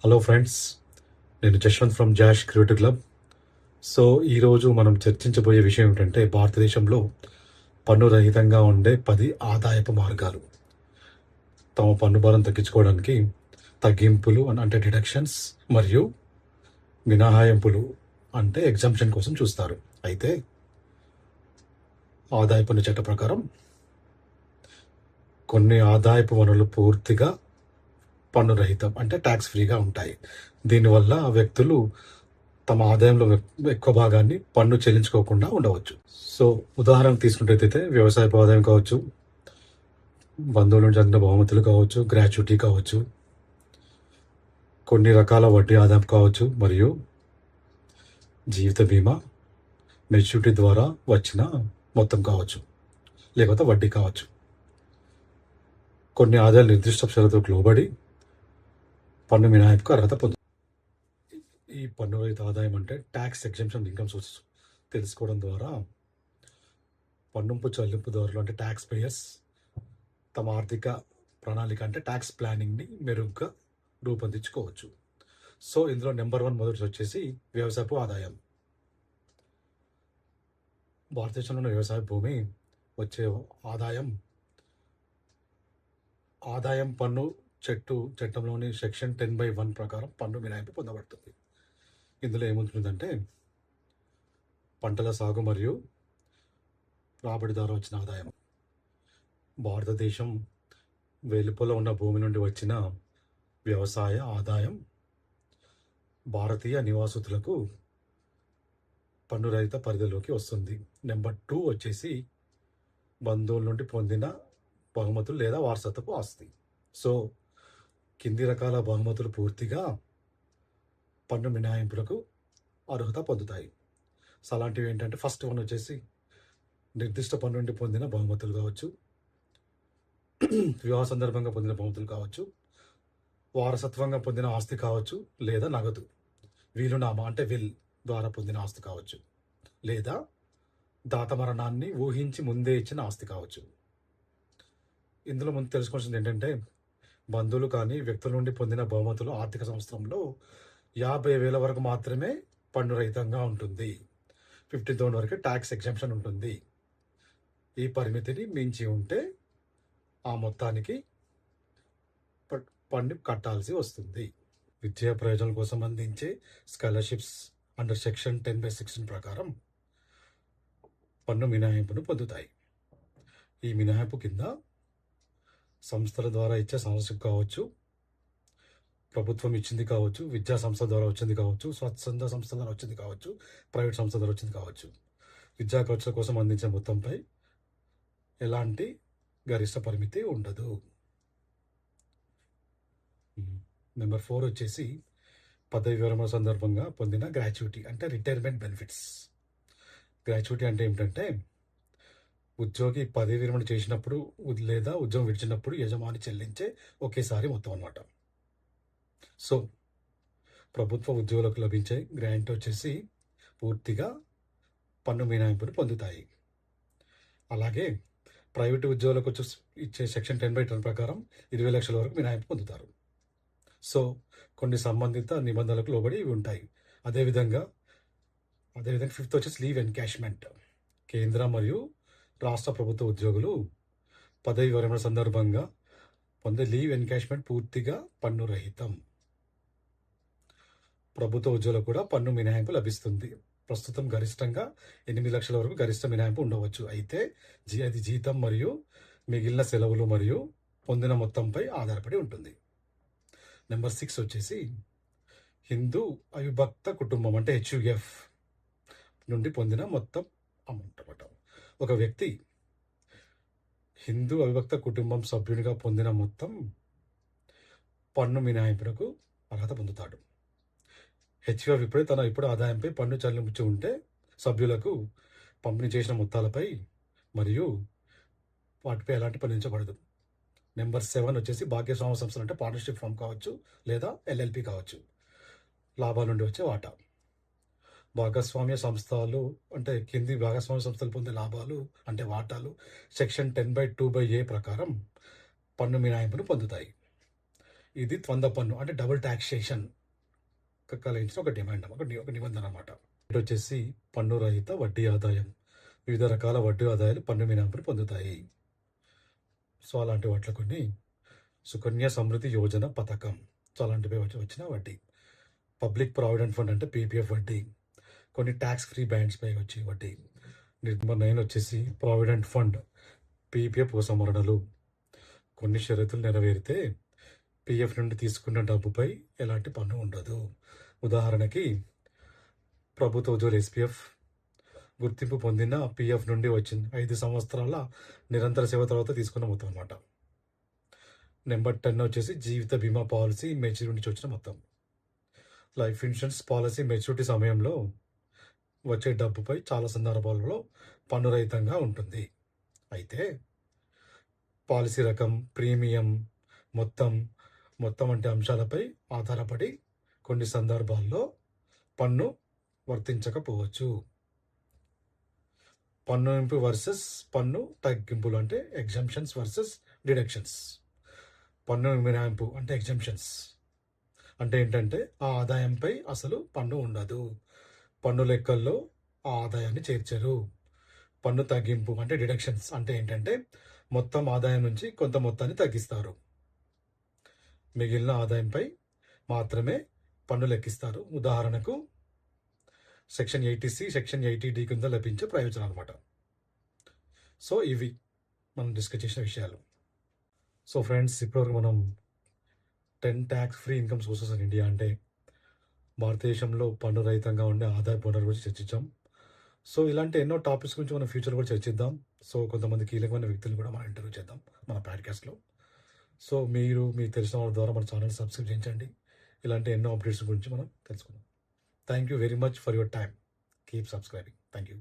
Hello friends, నేను Jashwant from Jash creative club. So ఈరోజు మనం చర్చించబోయే విషయం ఏమిటంటే భారతదేశంలో పన్ను రహితంగా ఉండే 10 ఆదాయపు మార్గాలు. తమ పన్ను భారం తగ్గించుకోవడానికి తగ్గింపులు అంటే డిడక్షన్స్ మరియు మినహాయింపులు అంటే ఎగ్జంప్షన్ కోసం చూస్తారు. అయితే ఆదాయ పన్ను చట్ట ప్రకారం కొన్ని ఆదాయపు వనరులు పూర్తిగా పన్ను రహితం అంటే ట్యాక్స్ ఫ్రీగా ఉంటాయి. దీనివల్ల వ్యక్తులు తమ ఆదాయంలో ఎక్కువ భాగాన్ని పన్ను చెల్లించుకోకుండా ఉండవచ్చు. సో ఉదాహరణకు తీసుకుంటే వ్యవసాయపు ఆదాయం కావచ్చు, బంధువుల నుంచి అందిన బహుమతులు కావచ్చు, గ్రాట్యుటీ కావచ్చు, కొన్ని రకాల వడ్డీ ఆదాయం కావచ్చు, మరియు జీవిత బీమా మెచ్యూరిటీ ద్వారా వచ్చిన మొత్తం కావచ్చు, లేకపోతే వడ్డీ కావచ్చు. కొన్ని ఆదాయాలు నిర్దిష్ట షరతులకు లోబడి పన్ను మినహాయింపుకు అర్హత పొందు. ఈ పన్ను రహిత ఆదాయం అంటే ట్యాక్స్ ఎగ్జంప్షన్ ఇన్కమ్ సోర్సెస్ తెలుసుకోవడం ద్వారా పన్నుంపు చెల్లింపుదారులు అంటే ట్యాక్స్ పేయర్స్ తమ ఆర్థిక ప్రణాళిక అంటే ట్యాక్స్ ప్లానింగ్ని మెరుగ్గా రూపొందించుకోవచ్చు. సో ఇందులో నెంబర్ 1 మొదటి వచ్చేసి వ్యవసాయపు ఆదాయం. భారతదేశంలోని వ్యవసాయ భూమి వచ్చే ఆదాయం పన్ను చట్టంలోని సెక్షన్ 10/1 ప్రకారం పన్ను మినహాయింపు పొందబడుతుంది. ఇందులో ఏముంటుందంటే పంటల సాగు మరియు రాబడి ద్వారా వచ్చిన ఆదాయం. భారతదేశం వెలుపల ఉన్న భూమి నుండి వచ్చిన వ్యవసాయ ఆదాయం భారతీయ నివాసితులకు పన్ను రహిత పరిధిలోకి వస్తుంది. నెంబర్ 2 వచ్చేసి బంధువుల నుండి పొందిన బహుమతులు లేదా వారసత్వపు ఆస్తి. సో కింది రకాల బహుమతులు పూర్తిగా పన్ను మినహాయింపులకు అర్హత పొందుతాయి. సో అలాంటివి ఏంటంటే ఫస్ట్ వన్ వచ్చేసి నిర్దిష్ట పన్ను నుండి పొందిన బహుమతులు కావచ్చు, వివాహ సందర్భంగా పొందిన బహుమతులు కావచ్చు, వారసత్వంగా పొందిన ఆస్తి కావచ్చు, లేదా నగదు వీలునామా అంటే విల్ ద్వారా పొందిన ఆస్తి కావచ్చు, లేదా దాత మరణాన్ని ఊహించి ముందే ఇచ్చిన ఆస్తి కావచ్చు. ఇందులో ముందు తెలుసుకోవాల్సింది ఏంటంటే బంధువులు కానీ వ్యక్తుల నుండి పొందిన బహుమతులు ఆర్థిక సంవత్సరంలో 50,000 వరకు మాత్రమే పన్ను రహితంగా ఉంటుంది. 50,000 వరకు ట్యాక్స్ ఎగ్జంప్షన్ ఉంటుంది. ఈ పరిమితిని మించి ఉంటే ఆ మొత్తానికి పన్ను కట్టాల్సి వస్తుంది. విద్యా ప్రయోజనాల కోసం అందించే స్కాలర్షిప్స్ అండర్ సెక్షన్ 10/16 ప్రకారం పన్ను మినహాయింపును పొందుతాయి. ఈ మినహాయింపు కింద సంస్థల ద్వారా ఇచ్చే స్కాలర్షిప్ కావచ్చు, ప్రభుత్వం ఇచ్చింది కావచ్చు, విద్యా సంస్థ ద్వారా వచ్చింది కావచ్చు, స్వచ్ఛంద సంస్థల ద్వారా వచ్చింది కావచ్చు, ప్రైవేట్ సంస్థ ద్వారా వచ్చింది కావచ్చు. విద్యా ఖర్చుల కోసం అందించే మొత్తంపై ఎలాంటి గరిష్ట పరిమితి ఉండదు. నెంబర్ 4 వచ్చేసి పదవి విరమణ సందర్భంగా పొందిన గ్రాట్యుటీ అంటే రిటైర్మెంట్ బెనిఫిట్స్. గ్రాట్యుటీ అంటే ఏమిటంటే ఉద్యోగి పదవి విరమణ చేసినప్పుడు లేదా ఉద్యోగం విడిచినప్పుడు యజమాని చెల్లించే ఒకేసారి మొత్తం అన్నమాట. సో ప్రభుత్వ ఉద్యోగులకు లభించే గ్రాంట్ వచ్చేసి పూర్తిగా పన్ను మినహాయింపును పొందుతాయి. అలాగే ప్రైవేటు ఉద్యోగులకు ఇచ్చే సెక్షన్ 10/10 ప్రకారం 20 లక్షల వరకు మినహాయింపు పొందుతారు. సో కొన్ని సంబంధిత నిబంధనలకు లోబడి ఇవి ఉంటాయి. అదేవిధంగా 5th వచ్చేసి లీవ్ ఎన్కాష్మెంట్. కేంద్ర మరియు రాష్ట్ర ప్రభుత్వ ఉద్యోగులు పదవి విరమణ సందర్భంగా పొందే లీవ్ ఎన్కాష్మెంట్ పూర్తిగా పన్ను రహితం. ప్రభుత్వ ఉద్యోగులకు కూడా పన్ను మినహాయింపు లభిస్తుంది. ప్రస్తుతం గరిష్టంగా 8 లక్షల వరకు గరిష్ట మినహాయింపు ఉండవచ్చు. అయితే అది జీతం మరియు మిగిలిన సెలవులు మరియు పొందిన మొత్తంపై ఆధారపడి ఉంటుంది. నెంబర్ 6 వచ్చేసి హిందూ అవిభక్త కుటుంబం అంటే HUF నుండి పొందిన మొత్తం అమౌంట్ అన్నమాట. ఒక వ్యక్తి హిందూ అవిభక్త కుటుంబం సభ్యునిగా పొందిన మొత్తం పన్ను మినహాయింపునకు అర్హత పొందుతాడు. HUF ఇప్పుడు ఆదాయంపై పన్ను చెల్లించి ఉంటే సభ్యులకు పంపిణీ చేసిన మొత్తాలపై మరియు వాటిపై ఎలాంటి పన్నించబడదు. నెంబర్ 7 వచ్చేసి భాగ్యస్వామ్య సంస్థలు అంటే పార్ట్నర్షిప్ ఫామ్ కావచ్చు లేదా LLP కావచ్చు. లాభాల నుండి వచ్చే వాటా. భాగస్వామ్య సంస్థలు అంటే కింది భాగస్వామ్య సంస్థలు పొందే లాభాలు అంటే వాటాలు సెక్షన్ 10/2/A ప్రకారం పన్ను మినహాయింపును పొందుతాయి. ఇది ద్వంద్వ పన్ను అంటే డబుల్ టాక్సేషన్ కలిగించిన ఒక డిమాండ్ ఒక నిబంధన అనమాట. ఇది వచ్చేసి పన్ను రహిత వడ్డీ ఆదాయం. వివిధ రకాల వడ్డీ ఆదాయాలు పన్ను మినహాయింపులు పొందుతాయి. సో అలాంటి వాటిలో కొన్ని సుకన్య సమృద్ధి యోజన పథకం. సో అలాంటివి వచ్చిన వడ్డీ. పబ్లిక్ ప్రావిడెంట్ ఫండ్ అంటే పీపీఎఫ్ వడ్డీ. కొన్ని ట్యాక్స్ ఫ్రీ బ్యాండ్స్పై వచ్చి వడ్డీ. నెంబర్ 9 వచ్చేసి ప్రావిడెంట్ ఫండ్ పీపీఎఫ్ ఉపసంహరణలు. కొన్ని షరతులు నెరవేరితే పీఎఫ్ నుండి తీసుకున్న డబ్బుపై ఎలాంటి పన్ను ఉండదు. ఉదాహరణకి ప్రభుత్వ ఉద్యోగులు ఎస్పీఎఫ్ గుర్తింపు పొందిన పీఎఫ్ నుండి వచ్చింది 5 సంవత్సరాల నిరంతర సేవ తర్వాత తీసుకున్న మొత్తం అనమాట. నెంబర్ 10 వచ్చేసి జీవిత బీమా పాలసీ మెచ్యూరిటీ నుంచి వచ్చిన మొత్తం. లైఫ్ ఇన్సూరెన్స్ పాలసీ మెచ్యూరిటీ సమయంలో వచ్చే డబ్బుపై చాలా సందర్భాలలో పన్ను రహితంగా ఉంటుంది. అయితే పాలసీ రకం, ప్రీమియం, మొత్తం వంటి అంశాలపై ఆధారపడి కొన్ని సందర్భాల్లో పన్ను వర్తించకపోవచ్చు. పన్ను ఇంపు వర్సెస్ పన్ను తగ్గింపులు అంటే ఎగ్జంప్షన్స్ వర్సెస్ డిడక్షన్స్. పన్ను మినహాయింపు అంటే ఎగ్జంప్షన్స్ అంటే ఏంటంటే ఆ ఆదాయంపై అసలు పన్ను ఉండదు, పన్ను లెక్కల్లో ఆ ఆదాయాన్ని చేర్చరు. పన్ను తగ్గింపు అంటే డిడక్షన్స్ అంటే ఏంటంటే మొత్తం ఆదాయం నుంచి కొంత మొత్తాన్ని తగ్గిస్తారు, మిగిలిన ఆదాయంపై మాత్రమే పన్ను లెక్కిస్తారు. ఉదాహరణకు సెక్షన్ 80C, సెక్షన్ 80D కింద లభించే ప్రయోజనం అనమాట. సో ఇవి మనం డిస్కస్ చేసిన విషయాలు. సో ఫ్రెండ్స్, ఇప్పటివరకు మనం 10 tax free income sources in India అంటే భారతదేశంలో పన్ను రహితంగా ఉండే ఆదాయ వనరుల గురించి చర్చించాం. సో ఇలాంటి ఎన్నో టాపిక్స్ గురించి మనం ఫ్యూచర్ కూడా చర్చిద్దాం. సో కొంతమంది కీలకమైన వ్యక్తులు కూడా మనం ఇంటర్వ్యూ చేద్దాం మన పాడ్కాస్ట్లో. సో మీరు తెలిసిన వాళ్ళ ద్వారా మన ఛానల్ సబ్స్క్రైబ్ చేయించండి. ఇలాంటి ఎన్నో అప్డేట్స్ గురించి మనం తెలుసుకుందాం. Thank you very much for your time. Keep subscribing. Thank you.